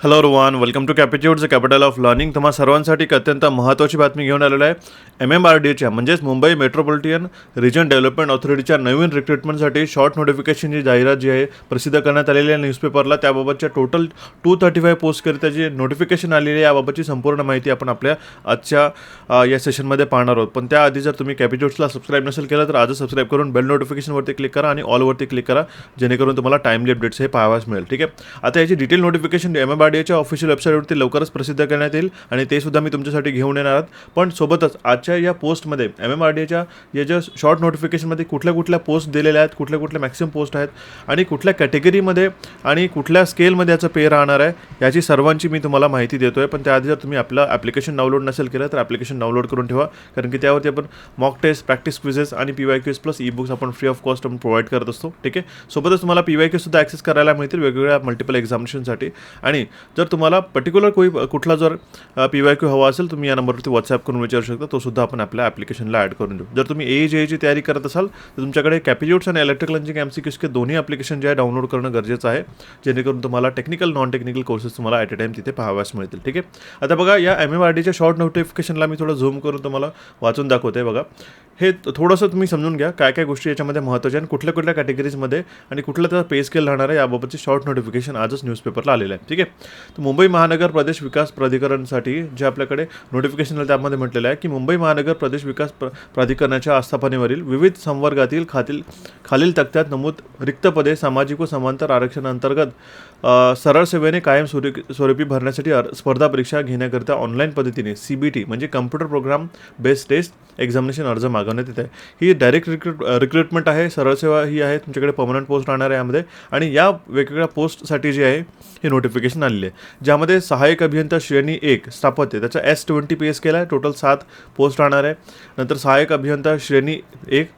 Hello everyone, welcome to Capitude the capital of learning. तुम्हा सर्वांसाठी एक अत्यंत महत्त्वाची बातमी घेऊन आलेलो आहे. MMRDAच्या म्हणजेच मुंबई मेट्रोपॉलिटन रिजन डेव्हलपमेंट ऑथॉरिटीच्या नवीन रिक्रुटमेंटसाठी शॉर्ट नोटिफिकेशनची जाहिरात जी आहे प्रसिद्ध करण्यात आलेली आहे न्यूजपेपरला. त्याबाबतच्या टोटल 235 पोस्टकरिता जी नोटिफिकेशन आलेली आहे याबाबतची संपूर्ण माहिती आपण आपल्या आजच्या या सेशनमध्ये पाहणार आहोत. पण त्याआधी जर तुम्ही कॅपिट्यूड्सला सबस्क्राईब नसेल केलं तर आजच सबस्क्राईब करून बेल नोटिफिकेशनवरती क्लिक करा आणि ऑलवरती क्लिक करा, जेणेकरून तुम्हाला टाइमली अपडेट्स हे पाहावयास मिळेल. ठीक आहे. आता याची डिटेल नोटिफिकेशन MMRDAच्या ऑफिशियल वेबसाईटवरती लवकरच प्रसिद्ध करण्यात येईल आणि ते सुद्धा मी तुमच्यासाठी घेऊन येणार आहोत. पण सोबतच आजच्या या पोस्टमध्ये MMRDAच्या या ज्या शॉर्ट नोटिफिकेशनमध्ये कुठल्या पोस्ट दिलेल्या आहेत, कुठल्या मॅक्सिमम पोस्ट आहेत आणि कुठल्या कॅटेगरीमध्ये आणि कुठल्या स्केलमध्ये याचं पे राहणार आहे, याची सर्वांची मी तुम्हाला माहिती देतो आहे. पण त्याआधी जर तुम्ही आपलं ॲप्लिकेशन डाउनलोड नसेल केलं तर ॲप्लिकेशन डाउनलोड करून ठेवा, कारण की त्यावरती आपण मॉक टेस्ट, प्रॅक्टिस क्विजेस आणि PYQs प्लस ई-बुक्स आपण फ्री ऑफ कॉस्ट आपण प्रोव्हाइड करत असतो. ठीक आहे. सोबतच तुम्हाला PYQ सुद्धा ॲक्सेस करायला मिळतील वेगवेगळ्या मल्टिपल एक्झामिनेशनसाठी. आणि जर तुम्हाला पर्टिक्युलर कुठला जर PYQ हवा असेल, तुम्ही या नंबरवरती व्हॉट्सॲप करून विचारू शकता. तो सुद्धा आपण आपल्या ॲप्लिकेशनला ॲड करून देऊ. जर तुम्ही AJची तयारी करत असाल तर तुमच्याकडे कॅपिट्यूड्स आणि इलेक्ट्रिकल इंजिनिअरिंग MCQs दोन्ही ॲप्लिकेशन जे आहे डाउनलोड करणं गरजेचं आहे, जेणेकरून तुम्हाला टेक्निकल नॉन टेक्निकल कोर्सेस तुम्हाला ॲट अ टाईम तिथे पाहाव्यास मिळतील. ठीक आहे. आता बघा, या MMRDAच्या शॉर्ट नोटिफिकेशनला मी थोडं झूम करून तुम्हाला वाचून दाखवते. बघा, हे थोडंसं तुम्ही समजून घ्या काय गोष्टी याच्यामध्ये महत्त्वाच्या आणि कुठल्या कॅटेगरीजमध्ये आणि कुठला त्याचा पे स्केल राहणार आहे याबाबतचे शॉर्ट नोटिफिकेशन आजच न्यूजपेपरला आलेलं आहे. ठीक आहे. तर मुंबई महानगर प्रदेश विकास प्राधिकरणसाठी जे आपल्याकडे नोटिफिकेशन आहे त्यामध्ये म्हटलेलं आहे की मुंबई महानगर प्रदेश विकास प्राधिकरणाच्या आस्थापनेवरील विविध संवर्गातील खालील तक्त्यात नमूद रिक्त पदे सामाजिक व समांतर आरक्षणाअंतर्गत सरळ सेवेने कायम स्वरूपी भरण्यासाठी स्पर्धा परीक्षा घेण्याकरिता ऑनलाईन पद्धतीने CBT म्हणजे computer program based test examination अर्ज मागवण्यात येत आहे. ही डायरेक्ट रिक्रुटमेंट आहे. सरळ सेवा ही आहे. तुमच्याकडे पर्मनंट पोस्ट राहणार आहे यामध्ये. आणि या वेगवेगळ्या पोस्टसाठी जे आहे हे नोटिफिकेशन आलेली आहे, ज्यामध्ये सहाय्यक अभियंता श्रेणी 1 स्थापत्य त्याचा S20 पे स्केल आहे. टोटल 7 पोस्ट राहणार आहे. नंतर सहाय्यक अभियंता श्रेणी 1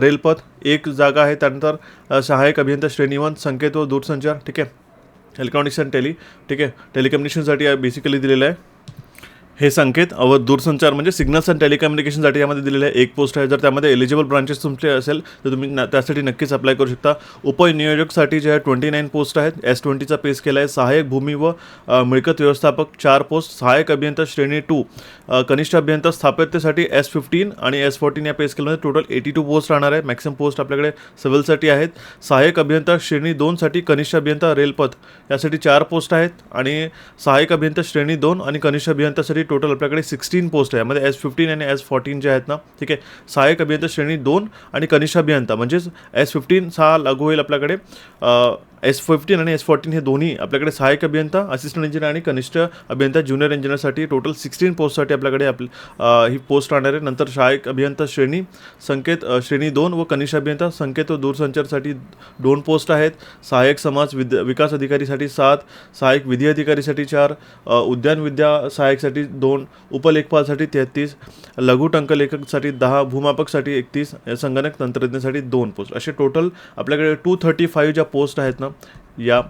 रेलपथ 1 जागा आहे. त्यानंतर सहाय्यक अभियंता श्रेणी 1 संकेत व दूरसंचार. ठीक आहे. इलेक्ट्रॉनिक्स अँड ठीक आहे, टेलिकम्युनिकेशनसाठी बेसिकली दिलेलं आहे. हे संकेत व दूरसंचार म्हणजे सिग्नल्स अँड टेलिकम्युनिकेशनसाठी यामध्ये दिलेलं आहे 1 पोस्ट आहे. जर त्यामध्ये एलिजिबल ब्रांचेस तुमचे असेल तर तुम्ही त्यासाठी नक्कीच अप्लाय करू शकता. उपनियोजकसाठी जे आहे 29 पोस्ट आहेत. S20चा पे स्केल आहे. सहाय्यक भूमी व मिळकत व्यवस्थापक 4 पोस्ट. सहाय्यक अभियंता श्रेणी 2 कनिष्ठ अभियंता स्थापत्यसाठी S15 आणि S14 या पे स्केलमध्ये टोटल 82 पोस्ट राहणार आहे. मॅक्सिमम पोस्ट आपल्याकडे सिव्हिलसाठी आहेत. सहाय्यक अभियंता श्रेणी 2 साठी कनिष्ठ अभियंता रेलपथ यासाठी 4 पोस्ट आहेत. आणि सहाय्यक अभियंता श्रेणी 2 आणि कनिष्ठ अभियंतासाठी टोटल आपल्याकडे 16 पोस्ट आहे. यामध्ये S15 आणि S14 जे आहेत ना, ठीक आहे. सहाय्यक अभियंता श्रेणी 2 आणि कनिष्ठ अभियंता म्हणजेच S15 हा लागू होईल आपल्याकडे. S15 आणि S14 हे दोन्ही आपल्याकडे सहाय्यक अभियंता, असिस्टंट इंजिनियर आणि कनिष्ठ अभियंता ज्युनियर इंजिनियरसाठी टोटल 16 पोस्टसाठी आपल्याकडे ही पोस्ट राहणार आहे. नंतर सहाय्यक अभियंता श्रेणी संकेत श्रेणी 2 व कनिष्ठ अभियंता संकेत व दूरसंचारसाठी 2 पोस्ट आहेत. सहाय्यक समाज विकास अधिकारीसाठी 7, सहाय्यक विधी अधिकारीसाठी 4, उद्यान विद्या सहाय्यकसाठी 2, उपलेखपालसाठी 33, लघु टंकलेखकसाठी 10, भूमापकसाठी 31, संगणक तंत्रज्ञासाठी 2 पोस्ट. असे टोटल आपल्याकडे 235 ज्या पोस्ट आहेत ना या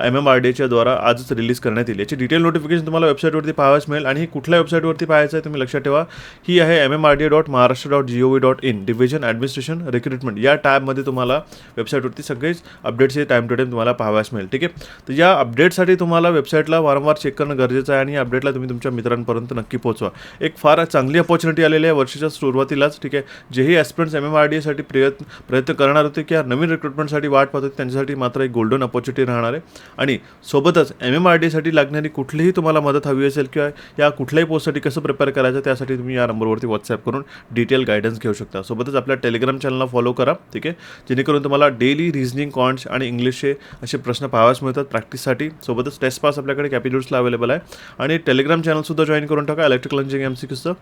MMRDAच्या द्वारा आजच रिलीज करण्यात येईल. याची डिटेल नोटिफिकेशन तुम्हाला वेबसाईटवरती पाहावयास मिळेल. आणि ही कुठल्या वेबसाईटवरती पाहायचं आहे तुम्ही लक्षात ठेवा, ही आहे MMRDA.Maharashtra.gov.in डिव्हिजन ॲडमिनिस्ट्रेशन रिक्रुटमेंट या टॅबमध्ये तुम्हाला वेबसाईटवरती सगळेच अपडेट्स टाईम टू टाईम तुम्हाला पाहावयास मिळेल. ठीक आहे. तर या अपडेटसाठी तुम्हाला वेबसाईटला वारंवार चेक करणं गरजेचं आहे आणि या अपडेटला तुम्ही तुमच्या मित्रांपर्यंत नक्की पोहोचवा. एक फार चांगली अपॉर्च्युनिटी आलेली आहे वर्षाच्या सुरुवातीलाच. ठीक आहे. जेही ॲस्पिरंट्स MMRDAसाठी प्रयत्न करणार होते किंवा नवीन रिक्रुटमेंटसाठी वाट पाहत होते त्यांच्यासाठी मात्र एक गोल्डन अपॉर्च्युनिटी राहणार आहे. आणि सोबतच MMRDAसाठी लागणारी कुठलीही तुम्हाला मदत हवी असेल किंवा या कुठल्याही पोस्टसाठी कसं प्रिपेअर करायचं त्यासाठी तुम्ही या नंबरवरती व्हॉट्सॲप करून डिटेल गायडन्स घेऊ शकता. सोबतच आपल्या टेलिग्राम चॅनलला फॉलो करा. ठीक आहे. जेणेकरून तुम्हाला डेली रिझनिंग, कॉन्ट्स आणि इंग्लिशचे असे प्रश्न पाहावयास मिळतात प्रॅक्टिससाठी. सोबतच टेस्ट पास आपल्याकडे कॅपिट्यूड्सला अवेलेबल आहे. आणि टेलिग्राम चॅनलसुद्धा जॉईन करून टाका इलेक्ट्रिकल इंजिनिअरिंग MCQचं.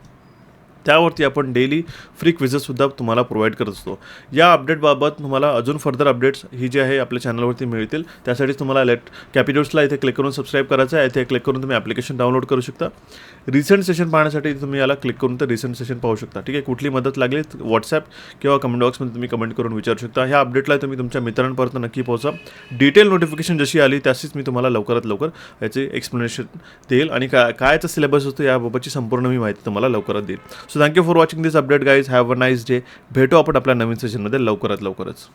त्यावरती आपण डेली फ्री क्विजेससुद्धा तुम्हाला प्रोव्हाइड करत असतो. या अपडेटबाबत तुम्हाला अजून फर्दर अपडेट्स ही जी आहे आपल्या चॅनलवरती मिळतील. त्यासाठी तुम्हाला कॅपिट्यूड्सला इथे क्लिक करून सबस्क्राईब करायचं आहे. इथे क्लिक करून तुम्ही ॲप्लिकेशन डाउनलोड करू शकता. रिसेंट सेशन पाहण्यासाठी तुम्ही याला क्लिक करून तर रिसेंट सेशन पाहू शकता. ठीक आहे. कुठली मदत लागली व्हॉट्सॲप किंवा कमेंट बॉक्समध्ये तुम्ही कमेंट करून विचारू शकता. ह्या अपडेटला तुम्ही तुमच्या मित्रांपर्यंत नक्की पोहोचा. डिटेल नोटिफिकेशन जशी आली त्याशीच मी तुम्हाला लवकरात लवकर याचे एक्सप्लेनेशन देईल आणि कायचा सिलेबस असतो याबाबतची संपूर्ण मी माहिती तुम्हाला लवकरात देईल. So thank you for watching this update guys. Have a nice day. भेटू आपण आपल्या नवीन सेशनमध्ये लवकरात लवकरच.